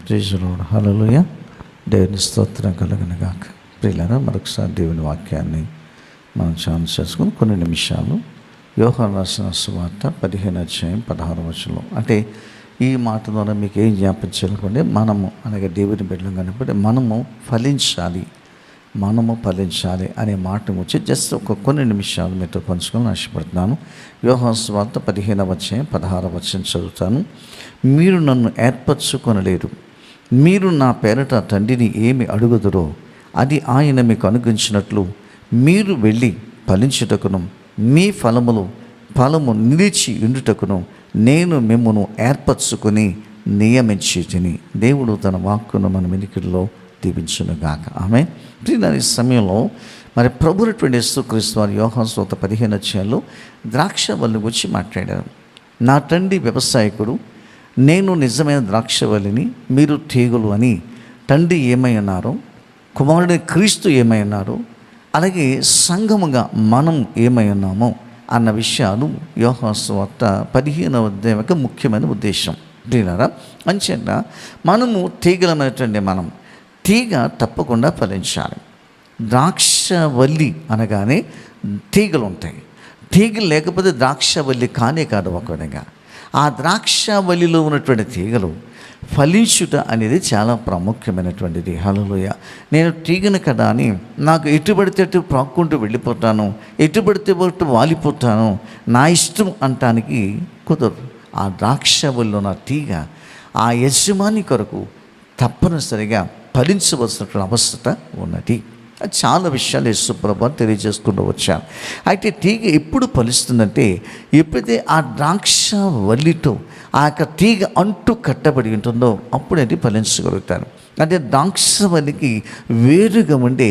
Praise the lord. హల్లెలూయా. దేవుని స్తోత్రం కలుగును గాక. ప్రియులారా, మరొకసారి దేవుని వాక్యాన్ని మనం ధ్యానం చేసుకుని కొన్ని నిమిషాలు యోహాను రాసిన సువార్త 15:16 అంటే ఈ మాట ద్వారా మీకు ఏం జ్ఞాపకం చేయాలనుకోండి, మనము అనగా దేవుని బిడ్డలు కనపడి మనము ఫలించాలి అనే మాట వచ్చి జస్ట్ కొన్ని నిమిషాలు మీతో పంచుకొని ఆశపడుతున్నాను. యోహాను సువార్త 15:16 చదువుతాను. మీరు నన్ను ఏర్పరచుకొనలేరు, మీరు నా పేరట తండ్రిని ఏమి అడుగుదురో అది ఆయన మీకు అనుగ్రహించినట్లు మీరు వెళ్ళి ఫలించుటకును మీ ఫలము నిలిచి ఉండుటకును నేను మిమ్మును ఏర్పరచుకొని నియమించి తిని. దేవుడు తన వాక్కును మన వెనుకల్లో దీవించునుగాక. ఆమె ఈ సమయంలో మరి ప్రభువునటువంటి యేసుక్రీస్తు వారి యోహాను సువార్త 15 ద్రాక్షవల్లిని గురించి మాట్లాడారు. నా తండ్రి వ్యవసాయకుడు, నేను నిజమైన ద్రాక్షవల్లిని, మీరు తీగలు అని తండ్రి ఏమై ఉన్నారో, కుమారుడి క్రీస్తు ఏమై ఉన్నారో, అలాగే సంఘముగా మనం ఏమై ఉన్నామో అన్న విషయాలు యోహాను సువార్త 15వ అధ్యాయం ముఖ్యమైన ఉద్దేశం. ప్రియులారా, అంచేత మనము తీగలమైనటువంటి మనం తీగ తప్పకుండా ఫలించాలి. ద్రాక్షవల్లి అనగానే తీగలు ఉంటాయి. తీగలు లేకపోతే ద్రాక్షవల్లి కాదు. ఒకటిగా ఆ ద్రాక్షవల్లిలో ఉన్నటువంటి తీగలు ఫలించుట అనేది చాలా ప్రాముఖ్యమైనటువంటిది. హల్లెలూయా. నేను తీగను కదా అని నాకు ఎటుబడితే అటు ప్రాక్కుంటూ వెళ్ళిపోతాను, ఎటుబడితే అటు వాలిపోతాను, నా ఇష్టం అంటానికి కుదరదు. ఆ ద్రాక్షవల్లిలో ఉన్న తీగ ఆ యజమాని కొరకు తప్పనిసరిగా ఫలించవలసినటువంటి అవసరత ఉన్నది. చాలా విషయాలు యేసుప్రభువు తెలియజేసుకుంటూ వచ్చాను. అయితే తీగ ఎప్పుడు ఫలిస్తుందంటే ఎప్పుడైతే ఆ ద్రాక్షవల్లితో ఆ యొక్క తీగ అంటు కట్టబడి ఉంటుందో అప్పుడైతే ఫలించగలుగుతారు. అంటే ద్రాక్షవల్లికి వేరుగా ఉండే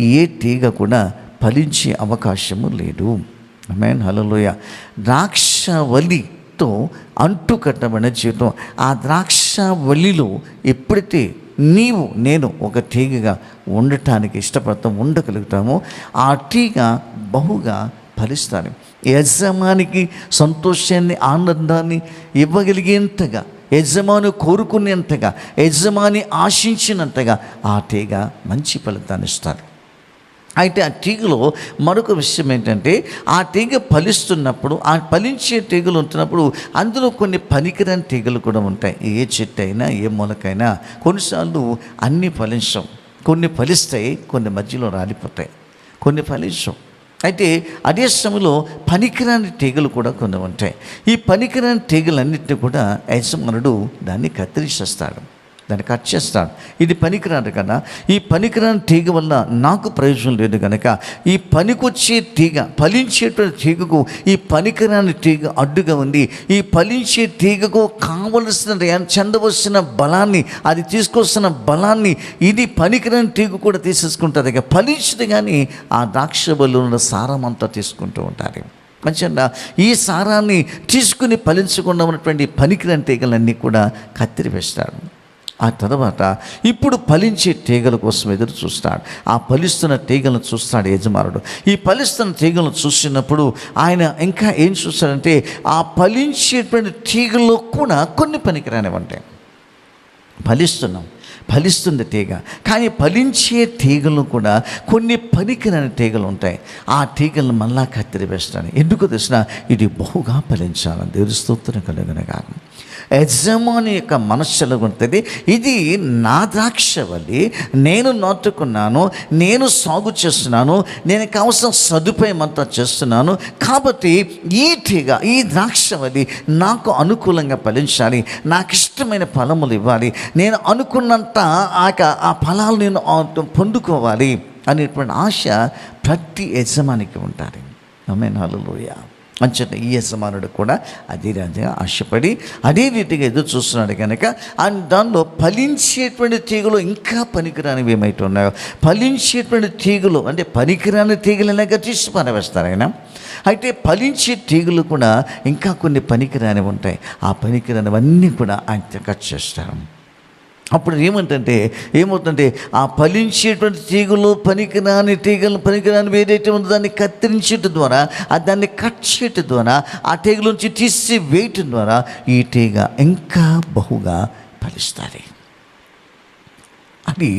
ఏ తీగ కూడా ఫలించే అవకాశము లేదు. ఆమేన్, హల్లెలూయా. ద్రాక్షవల్లితో అంటు కట్టబడిన జీవితం, ఆ ద్రాక్షవల్లిలో ఎప్పుడైతే నేను ఒక తీగగా ఉండటానికి ఉండగలుగుతామో ఆ తీగ బహుగా ఫలిస్తాను. యజమానికి సంతోషాన్ని, ఆనందాన్ని ఇవ్వగలిగేంతగా, యజమాని కోరుకునేంతగా, యజమాని ఆశించినంతగా ఆ తీగ మంచి ఫలితాన్ని ఇస్తారు. అయితే ఆ తీగలో మరొక విషయం ఏంటంటే, ఆ తీగ ఫలిస్తున్నప్పుడు, ఆ ఫలించే తీగలు ఉంటున్నప్పుడు అందులో కొన్ని పనికిరాని తీగలు కూడా ఉంటాయి. ఏ చెట్టు అయినా ఏ మొలకైనా కొన్నిసార్లు అన్నీ ఫలించం. కొన్ని ఫలిస్తాయి, కొన్ని మధ్యలో రాలిపోతాయి, కొన్ని ఫలించం. అయితే అదే సమయంలో పనికిరాని తీగలు కూడా కొన్ని ఉంటాయి. ఈ పనికిరాని తీగలన్నింటినీ కూడా యజమానుడు దాన్ని కత్తిరిస్తాడు, దాన్ని కట్ చేస్తాడు. ఇది పనికిరాదు కదా, ఈ పనికిరాని తీగ వల్ల నాకు ప్రయోజనం లేదు కనుక ఈ పనికొచ్చే తీగ, ఫలించేటువంటి తీగకు ఈ పనికిరాని తీగ అడ్డుగా ఉంది. ఈ ఫలించే తీగకు కావలసిన చెందవలసిన బలాన్ని, అది తీసుకొస్తున్న బలాన్ని ఇది పనికిరాని తీగ కూడా తీసేసుకుంటుంది. ఇక ఫలించదు కానీ ఆ ద్రాక్షవల్లిలో ఉన్న సారం అంతా తీసుకుంటూ ఉంటారు. మంచిగా ఈ సారాన్ని తీసుకుని ఫలించకుండా ఉన్నటువంటి పనికిరాని తీగలన్నీ కూడా కత్తిరివేస్తాడు. ఆ తర్వాత ఇప్పుడు ఫలించే తీగల కోసం ఎదురు చూస్తాడు. ఆ ఫలిస్తున్న తీగలను చూస్తాడు యజమానుడు. ఈ ఫలిస్తున్న తీగలను చూసినప్పుడు ఆయన ఇంకా ఏం చూస్తాడంటే, ఆ ఫలించేటువంటి తీగల్లో కూడా కొన్ని పనికిరానివి ఉంటాయి. ఫలిస్తుంది తీగ, కానీ ఫలించే తీగలు కూడా కొన్ని పనికిరాని తీగలు ఉంటాయి. ఆ తీగలను మళ్ళా కత్తిరివేస్తాను. ఎందుకు తెలిసిన, ఇది బహుగా ఫలించాలని. దేవుని స్తోత్రం కలుగును గాక. యజమాని యొక్క మనస్సులో ఉంటుంది, ఇది నా ద్రాక్షవల్లి, నేను నాటుకున్నాను, నేను సాగు చేస్తున్నాను, నేను కావాల్సిన సదుపాయం అంతా చేస్తున్నాను, కాబట్టి ఈ తీగ, ఈ ద్రాక్షవల్లి నాకు అనుకూలంగా ఫలించాలి, నాకు ఇష్టమైన ఫలములు ఇవ్వాలి, నేను అనుకున్నంత ఆ ఫలాలు నేను పొందుకోవాలి అనేటువంటి ఆశ ప్రతి యజమానికి ఉంటారు. ఆమేన్, హల్లెలూయా. అంచేత ఈ యజమానుడు కూడా అదే రీతిగా ఆశపడి అదే రీతిగా ఎదురు చూస్తున్నాడు కనుక దానిలో ఫలించేటువంటి తీగలు ఇంకా పనికిరానివి ఏమైతే ఉన్నాయో, ఫలించేటువంటి తీగలు అంటే పనికిరాని తీగలనేగా తీసి పారవేస్తారు ఆయన. అయితే ఫలించే తీగలు కూడా ఇంకా కొన్ని పనికిరానివి ఉంటాయి. ఆ పనికిరానివన్నీ కూడా ఆయన కట్ చేస్తారు. అప్పుడు ఏమవుతుందంటే ఆ ఫలించేటువంటి తీగలు పనికిరాని ఏదైతే ఉందో దాన్ని కత్తిరించడం ద్వారా, దాన్ని కట్ చేయటం ద్వారా, ఆ తీగల నుంచి తీసి వేయటం ద్వారా ఈ తీగ ఇంకా బహుగా ఫలిస్తుంది. అది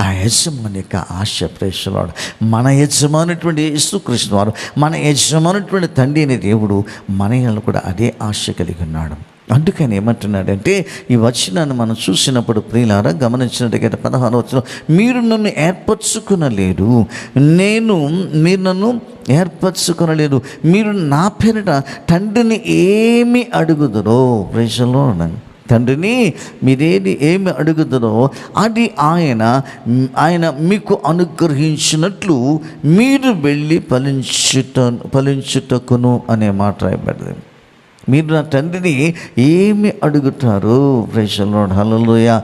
ఆ యజమాని యొక్క ఆశ. ప్రేక్షకుడు, మన యజమానటువంటి యేసుక్రీస్తు వారు, మన యజమానటువంటి తండ్రి అనే దేవుడు మన యెడల కూడా అదే ఆశ కలిగి ఉన్నాడు. అందుకని ఏమంటున్నాడంటే, ఈ వచనాన్ని మనం చూసినప్పుడు ప్రియులారా గమనించినట్టుగా 16వ వచనం, మీరు నన్ను ఏర్పరచుకునలేరు, మీరు నన్ను ఏర్పరచుకునలేరు, మీరు నా పేరిట తండ్రిని ఏమి అడుగుదురో. ప్రైజులో తండ్రిని ఏమి అడుగుదరో అది ఆయన మీకు అనుగ్రహించినట్లు మీరు వెళ్ళి ఫలించుటకును అనే మాట రాయబడింది. మీరు నా తండ్రిని ఏమి అడుగుతారు? ప్రైజ్ ది లార్డ్, హల్లెలూయా.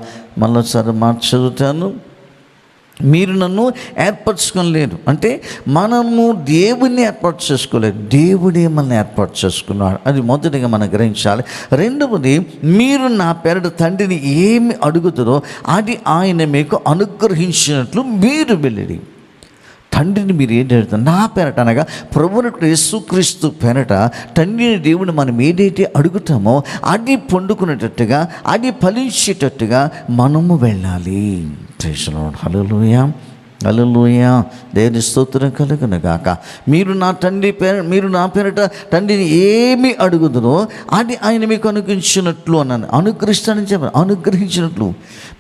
మళ్ళొకసారి మాట చదువుతాను. మీరు నన్ను ఏర్పరచుకోలేరు అంటే మనము దేవుణ్ణి ఏర్పాటు చేసుకోలేదు, దేవుడే మనల్ని ఏర్పాటు చేసుకున్నాడు. అది మొదటిగా మనం గ్రహించాలి. రెండవది, మీరు నా పేరిట తండ్రిని ఏమి అడుగుతారో అది ఆయన మీకు అనుగ్రహించినట్లు మీరు వెళ్ళిరి. తండ్రిని మీరు ఏంటి అడుగుతారు? నా పేరట అనగా ప్రభువునకు యేసుక్రీస్తు పేరట తండ్రిని దేవుని మనం ఏదైతే అడుగుతామో అది పొందుకునేటట్టుగా, అది ఫలించేటట్టుగా మనము వెళ్ళాలి. ప్రైజ్ ది లార్డ్, హల్లెలూయా, హల్లెలూయా. దేవుని స్తోత్రం కలుగును గాక. మీరు నా పేరట తండ్రిని ఏమి అడుగుదురో అది ఆయన మీకు అనుగ్రహించినట్లు అన్నాను. అనుగ్రహిస్తానని చెప్పాను, అనుగ్రహించినట్లు.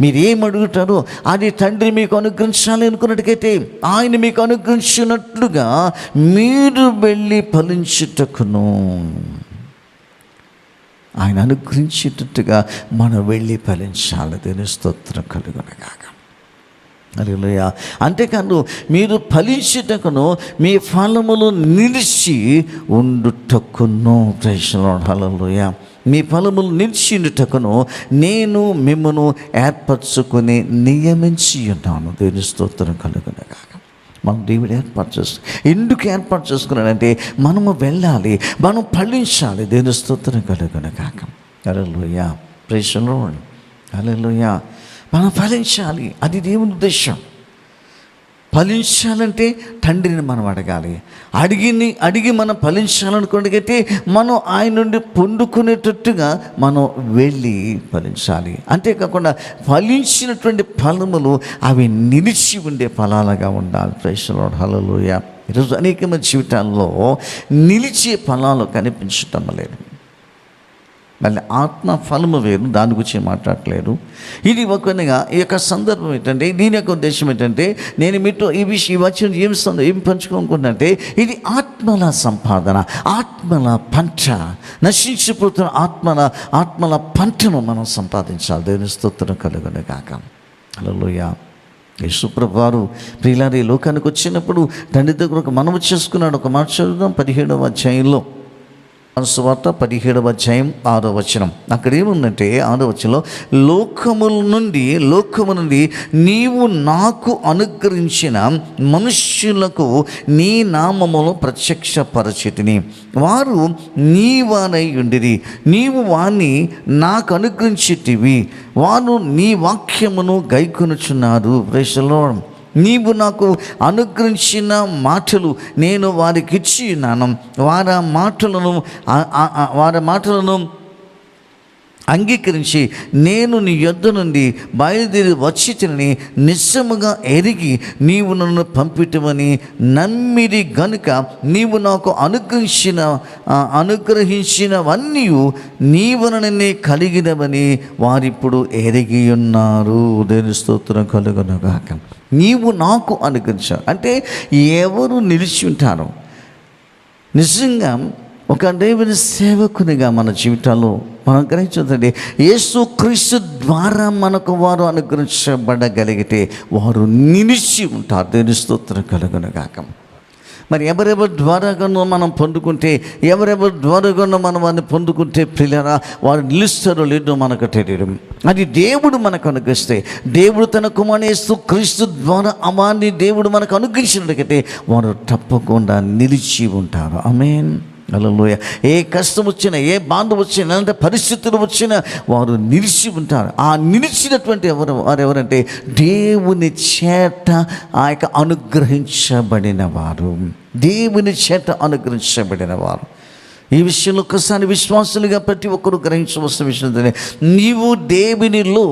మీరు ఏమి అడుగుతారో అది తండ్రి మీకు అనుగ్రహించాలి అనుకున్నట్టుకైతే ఆయన మీకు అనుగ్రహించినట్లుగా మీరు వెళ్ళి ఫలించుటకును. ఆయన అనుగ్రహించేటట్టుగా మనం వెళ్ళి ఫలించాలి. దేవుని స్తోత్రం కలుగును గాక. హల్లెలూయా. అంతేకాదు, మీరు ఫలించుటకును మీ ఫలములు నిలిచి ఉండుటకును. ప్రైజ్ ది లార్డ్, హల్లెలూయా. మీ ఫలములు నిలిచిటకును నేను మిమ్మను ఏర్పరచుకొని నియమించి ఉన్నాను. దేవుని స్తోత్రం కలుగును గాక. మనం దేవుడు ఏర్పాటు ఎందుకు ఏర్పాటు చేసుకున్నాడంటే మనము వెళ్ళాలి, మనం ఫలించాలి. దేవుని స్తోత్రం కలుగును గాక. హల్లెలూయా. ప్రైజ్ ది లార్డ్, హల్లెలూయా. మనం ఫలించాలి, అది దేవుని ఉద్దేశం. ఫలించాలంటే తండ్రిని మనం అడగాలి. అడిగి మనం ఫలించాలనుకున్నట్లయితే మనం ఆయన నుండి పొందుకునేటట్టుగా మనం వెళ్ళి ఫలించాలి. అంతేకాకుండా ఫలించినటువంటి ఫలములు అవి నిలిచి ఉండే ఫలాలుగా ఉండాలి. ప్రైజ్ ది లార్డ్, హల్లెలూయా. ఈరోజు అనేక మంది జీవితాల్లో నిలిచే ఫలాలు కనిపించటం లేదు. మళ్ళీ ఆత్మ ఫలము వేరు, దాని గురించి మాట్లాడలేరు. ఇది ఒకనిగా ఈ యొక్క సందర్భం ఏంటంటే, దీని యొక్క ఉద్దేశం ఏంటంటే, నేను మీతో ఈ వచ్చిన ఏం పంచుకోనుకుంటే, ఇది ఆత్మల సంపాదన, ఆత్మల పంట, నశించిపోతున్న ఆత్మల పంటను మనం సంపాదించాలి. దేవుని స్తోత్రం కలుగును గాక. హల్లెలూయా. యేసుప్రభువు వారు ప్రియులారా ఈ లోకానికి వచ్చినప్పుడు తండ్రి దగ్గర ఒక మనవి చేసుకున్నాడు. ఒక మాట చదువుదాం. 17వ అధ్యాయంలో, సువార్త 17వ అధ్యాయం 6వ వచనం. అక్కడ ఏముందంటే 6వ వచనంలో, లోకము నుండి నీవు నాకు అనుగ్రహించిన మనుష్యులకు నీ నామమును ప్రత్యక్షపరచితిని, వారు నీ వారై ఉండిరి, నీవు వారిని నాకు అనుగ్రహించితివి, వారు నీ వాక్యమును గైకొనుచున్నారు. Praise the lord. నీవు నాకు అనుగ్రహించిన మాటలు నేను వారికి ఇచ్చి ఉన్నాను, వారి మాటలను అంగీకరించి నేను నీ యొద్ద నుండి బయలుదేరి వచ్చి తిని నిశ్చయముగా ఎరిగి నీవు నన్ను పంపిటమని నమ్మిరి గనుక నీవు నాకు అనుగ్రహించినవన్నీ నీవననే కలిగినవని వారిప్పుడు ఎరిగి ఉన్నారు. దేవుని స్తోత్రం కలుగును గాక. నీవు నాకు అనుగ్రహించావు అంటే ఎవరు నిలిచి ఉంటారు? నిజంగా ఒక దేవుని సేవకునిగా మన జీవితాల్లో మనం గ్రహించదండి, యేసుక్రీస్తు ద్వారా మనకు వారు అనుగ్రహించబడగలిగితే వారు నిలిచి ఉంటారు. దేవుని స్తోత్రం కలుగును గాక. మరి ఎవరెవరి ద్వారాగానో మనం పొందుకుంటే, ఎవరెవరి ద్వారాగానో మనం వారిని పొందుకుంటే ప్రియులారా వారు నిలుస్తారో లేదో మనకు తెలియదు. అది దేవుడు మనకు అనుగ్రహిస్తే, దేవుడు తన కుమారుని యేసుక్రీస్తు ద్వారా వారిని దేవుడు మనకు అనుగ్రహించినట్లయితే వారు తప్పకుండా నిలిచి ఉంటారు. ఆమేన్, హల్లెలూయా. ఏ కష్టం వచ్చినా, ఏ బాధ వచ్చినా, ఎలాంటి పరిస్థితులు వచ్చినా వారు నిలిచి ఉంటారు. ఆ నిలిచినటువంటి వారు ఎవరంటే దేవుని చేత ఆ యొక్క అనుగ్రహించబడిన వారు, దేవుని చేత అనుగ్రహించబడిన వారు. ఈ విషయంలో ఒక్కసారి విశ్వాసులుగా ప్రతి ఒక్కరూ గ్రహించవలసిన విషయం ఏంటంటే, నీవు దేవునిలో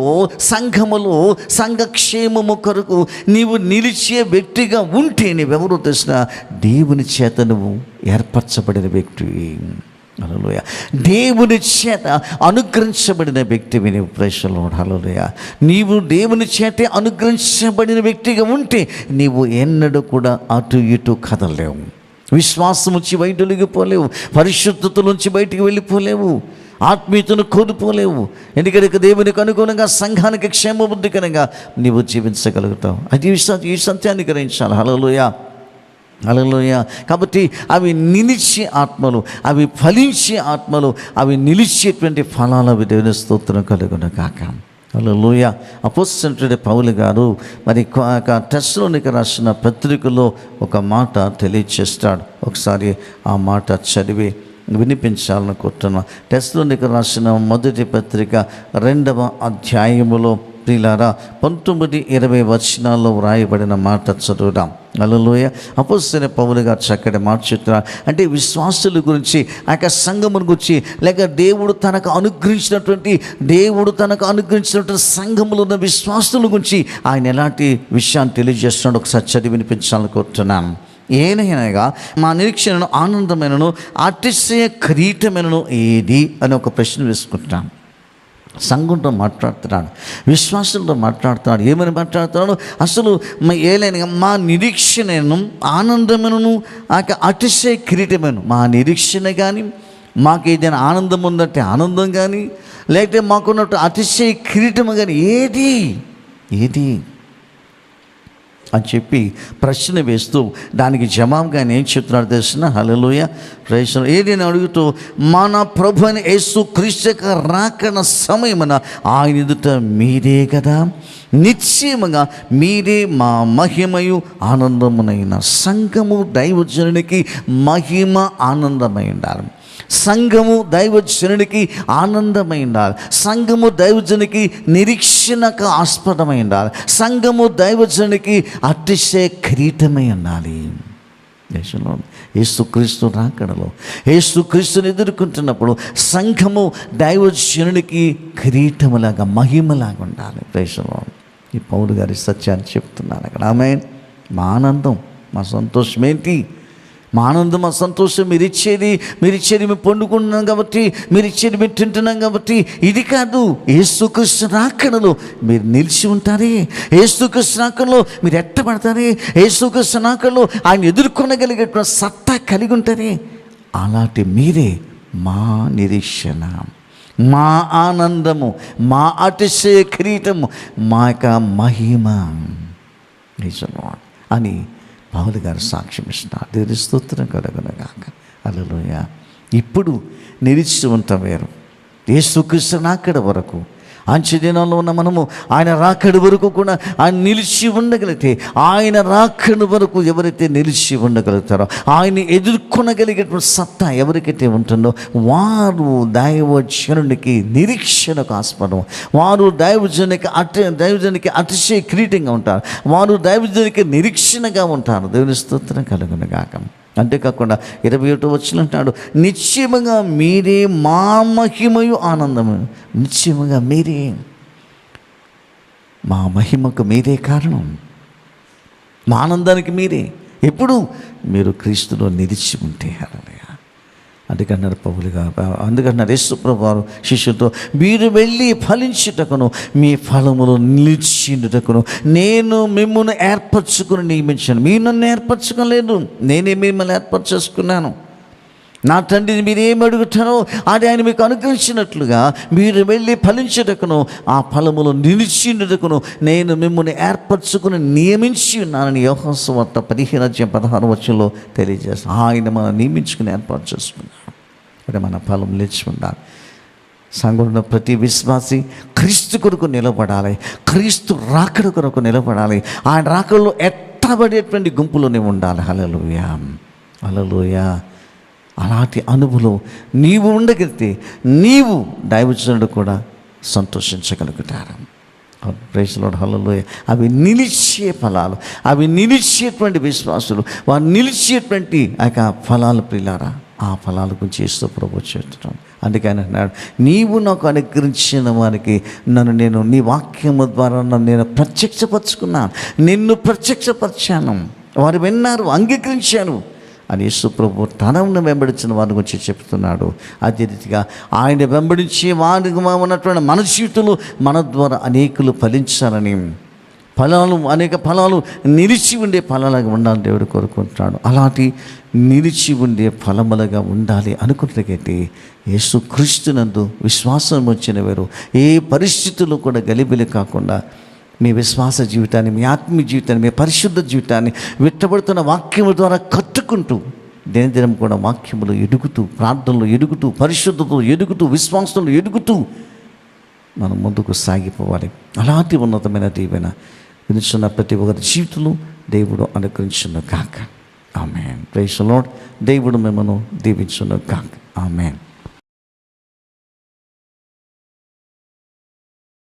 సంఘములో సంఘక్షేమము కొరకు నీవు నిలిచే వ్యక్తిగా ఉంటే నీవెవరో తెలిసిన దేవుని చేత నువ్వు ఏర్పరచబడిన వ్యక్తివి. హల్లెలూయా. దేవుని చేత అనుగ్రహించబడిన వ్యక్తివి నీవు. Praise the lord. హల్లెలూయా. నీవు దేవుని చేతే అనుగ్రహించబడిన వ్యక్తిగా ఉంటే నీవు ఎన్నడూ కూడా అటు ఇటు కదలేవు. విశ్వాసం నుంచి బయటలిగిపోలేవు, పరిశుద్ధత నుంచి బయటికి వెళ్ళిపోలేవు, ఆత్మీయతను కోల్పోలేవు. ఎందుకంటే దేవునికి అనుగుణంగా సంఘానికి క్షేమబుద్ధికరంగా నీవు జీవించగలుగుతావు. అది ఈ సత్యాన్ని గ్రహించాలి. హల్లెలూయా, హల్లెలూయా. కాబట్టి అవి నిలిచే ఆత్మలు, అవి ఫలించే ఆత్మలు, అవి నిలిచేటువంటి ఫలాలు దేవుని స్తోత్రం కలుగును గాక. హల్లెలూయా. అపోస్తలుడైన పౌలు గారు మరి తెస్సలోనికీయులకు రాసిన పత్రికలో ఒక మాట తెలియచేస్తాడు. ఒకసారి ఆ మాట చదివి వినిపించాలనుకుంటున్నా. తెస్సలోనికీయులకు రాసిన మొదటి పత్రిక 2వ అధ్యాయములో ప్రియులారా 19-20 వచనాల్లో వ్రాయబడిన మాట చదువుదాం. హల్లెలూయా. అపోస్తలుడైన పౌలు గారు చక్కటి మాట చెప్తున్నారు. అంటే విశ్వాసుల గురించి, ఆ యొక్క సంఘమును గురించి, లేక దేవుడు తనకు అనుగ్రహించినటువంటి సంఘములో ఉన్న విశ్వాసుల గురించి ఆయన ఎలాంటి విషయాన్ని తెలియజేస్తున్నాడు ఒకసారి చదివి వినిపించాలనుకుంటున్నాను. ఏనైనా మా నిరీక్షణను ఆనందమైనను అతిశయ కిరీటమైనను ఏది అని ఒక ప్రశ్న వేసుకుంటున్నాను. సంఘంతో మాట్లాడుతున్నాడు, విశ్వాసంతో మాట్లాడుతున్నాడు. ఏమని మాట్లాడుతున్నాడు? అసలు ఏలైనా మా నిరీక్షణను ఆనందమును అతిశయ కిరీటమైన మా నిరీక్షణ కానీ, మాకు ఏదైనా ఆనందం ఉందంటే ఆనందం కానీ, లేకపోతే మాకున్నట్టు అతిశయ కిరీటము కానీ ఏది అని చెప్పి ప్రశ్న వేస్తూ దానికి జవాబుగా ఆయన ఏం చెప్తున్నాడు తెలిసిన? హల్లెలూయా, ప్రైజ్ ది లార్డ్. ఏది అని అడుగుతూ, మన ప్రభు అయిన యేసు క్రీస్తు యొక్క రాకడ సమయమున ఆయన ఎదుట మీరే కదా, నిశ్చయముగా మీరే మా మహిమయు ఆనందమునైన సంఘము దైవజనునికి మహిమ ఆనందమై ఉండాలి. సంఘము దైవజనునికి ఆనందమై ఉండాలి. సంఘము దైవజనునికి నిరీక్షణకు ఆస్పదమై ఉండాలి. సంఘము దైవజనునికి అతిశయ కిరీటమై ఉండాలి. దేశంలో యేసుక్రీస్తు రాకడలో యేసుక్రీస్తుని ఎదుర్కొంటున్నప్పుడు సంఘము దైవజనునికి కిరీటములాగా మహిమలాగా ఉండాలి. దేశంలో ఈ పౌలు గారి సత్యాన్ని చెప్తున్నాను అక్కడ. ఆమేన్. మా ఆనందం, మా సంతోషం ఏంటి? మా ఆనందం, మా సంతోషం మీరు ఇచ్చేది మేము పండుకుంటున్నాం కాబట్టి, మీరు ఇచ్చేది మేము తింటున్నాం కాబట్టి ఇది కాదు. యేసుక్రీస్తు రాకడలో మీరు నిలిచి ఉంటారే, యేసుక్రీస్తు రాకడలో మీరు ఎట్టబడతారే, యేసుక్రీస్తు రాకడలో ఆయన ఎదుర్కొనగలిగేటువంటి సత్తా కలిగి ఉంటారే. అలాంటి మీరే మా నిరీక్షణ, మా ఆనందము, మా అతిశయ కిరీటము, మా యొక్క మహిమ అని పౌలు గారు సాక్ష్యం ఇస్తున్నారు. దేవుని స్తోత్రం కలుగునుగాక. హల్లెలూయా. ఇప్పుడు నిలిచి ఉంటాం వేరు. యేసుక్రీస్తు రాకడ వరకు, అంచెదినాల్లో ఉన్న మనము ఆయన రాకడి వరకు కూడా ఆయన నిలిచి ఉండగలిగితే, ఆయన రాకడి వరకు ఎవరైతే నిలిచి ఉండగలుగుతారో, ఆయన ఎదుర్కొనగలిగేటువంటి సత్తా ఎవరికైతే ఉంటుందో వారు దైవజనునికి నిరీక్షణకు ఆస్పదం, వారు దైవజనునికి అతిశయ కిరీటంగా ఉంటారు, వారు దైవజనునికి నిరీక్షణగా ఉంటారు. దేవుని స్తోత్రం కలుగునుగాక. అంతేకాకుండా 21 వచనం అంటాడు, నిశ్చయముగా మీరే మా మహిమయు ఆనందము. నిశ్చయముగా మీరే మా మహిమకు మీరే కారణం, మా ఆనందానికి మీరే. ఎప్పుడు? మీరు క్రీస్తులో నిలిచి ఉంటే. హల్లెలూయా. అందుకన్నారు పౌలుగా, అందుకన్నారు యేసుప్రభువు వారు శిష్యులతో, మీరు వెళ్ళి ఫలించుటకును మీ ఫలములు నిలిచిండుటకును నేను మిమ్మల్ని ఏర్పరచుకుని నియమించాను. మీరు నన్ను ఏర్పరచుకోలేదు, నేనే మిమ్మల్ని ఏర్పరచేసుకున్నాను. నా తండ్రిని మీరు ఏమి అడుగుతారో అది ఆయన మీకు అనుగ్రహించినట్లుగా మీరు వెళ్ళి ఫలించుటకును ఆ ఫలములు నిలిచిండుటకును నేను మిమ్మల్ని ఏర్పరచుకుని నియమించి ఉన్నానని యోహాను సువార్త 15:16 వచనంలో తెలియజేస్తాను. ఆయన మనం నియమించుకుని ఏర్పాటు చేసుకున్నాడు. అంటే మన ఫలం నిలిచి ఉండాలి. సంఘంలో ప్రతి విశ్వాసి క్రీస్తు కొరకు నిలబడాలి, క్రీస్తు రాకడ కొరకు నిలబడాలి, ఆయన రాకడలో ఎట్టబడేటువంటి గుంపులోనే ఉండాలి. హల్లెలూయా, హల్లెలూయా. అలాంటి అనుభవం నీవు ఉండగలిగితే నీవు దైవజనుడు కూడా సంతోషించగలుగుతారు. Praise the lord. హల్లెలూయా. అవి నిలిచే ఫలాలు, అవి నిలిచేటువంటి విశ్వాసులు, వారు నిలిచేటువంటి ఆ యొక్క ఫలాలు ప్రియులారా ఆ ఫలాల గురించి యేసు ప్రభు చెప్తున్నాడు. అందుకే ఆయన అన్నాడు, నీవు నాకు అనుగ్రహించిన వారికి నేను నీ వాక్యము ద్వారా నేను ప్రత్యక్షపరుచుకున్నాను, నిన్ను ప్రత్యక్షపరిచాను, వారు విన్నారు, అంగీకరించాను అని యేసు ప్రభు తనను వెంబడించిన వారి గురించి చెప్తున్నాడు. అదే రీతిగా ఆయన వెంబడించే వారికి ఉన్నటువంటి మన జీవితంలో మన ద్వారా అనేకులు ఫలించాలని, అనేక ఫలాలు నిలిచి ఉండే ఫలాలుగా ఉండాలని దేవుడు కోరుకుంటున్నాడు. అలాంటి నిలిచి ఉండే ఫలములుగా ఉండాలి అనుకున్నట్లయితే యేసు క్రీస్తునందు విశ్వాసం వచ్చిన వారు ఏ పరిస్థితుల్లో కూడా గలిబిలి కాకుండా మీ విశ్వాస జీవితాన్ని, మీ ఆత్మీయ జీవితాన్ని, మీ పరిశుద్ధ జీవితాన్ని విట్టబడుతున్న వాక్యముల ద్వారా కట్టుకుంటూ దినదినం కూడా వాక్యములు ఎదుగుతూ, ప్రార్థనలు ఎదుగుతూ, పరిశుద్ధతలు ఎదుగుతూ, విశ్వాసంలో ఎదుగుతూ మనం ముందుకు సాగిపోవాలి. అలాంటి ఉన్నతమైన దీవెన వినుచున్న ప్రతి ఒక్కరి జీవితంలో దేవుడు అనుగ్రహించును గాక. ఆమేన్. Praise the lord. దేవుడు మిమ్మల్ని దీవించును గాక. ఆమేన్.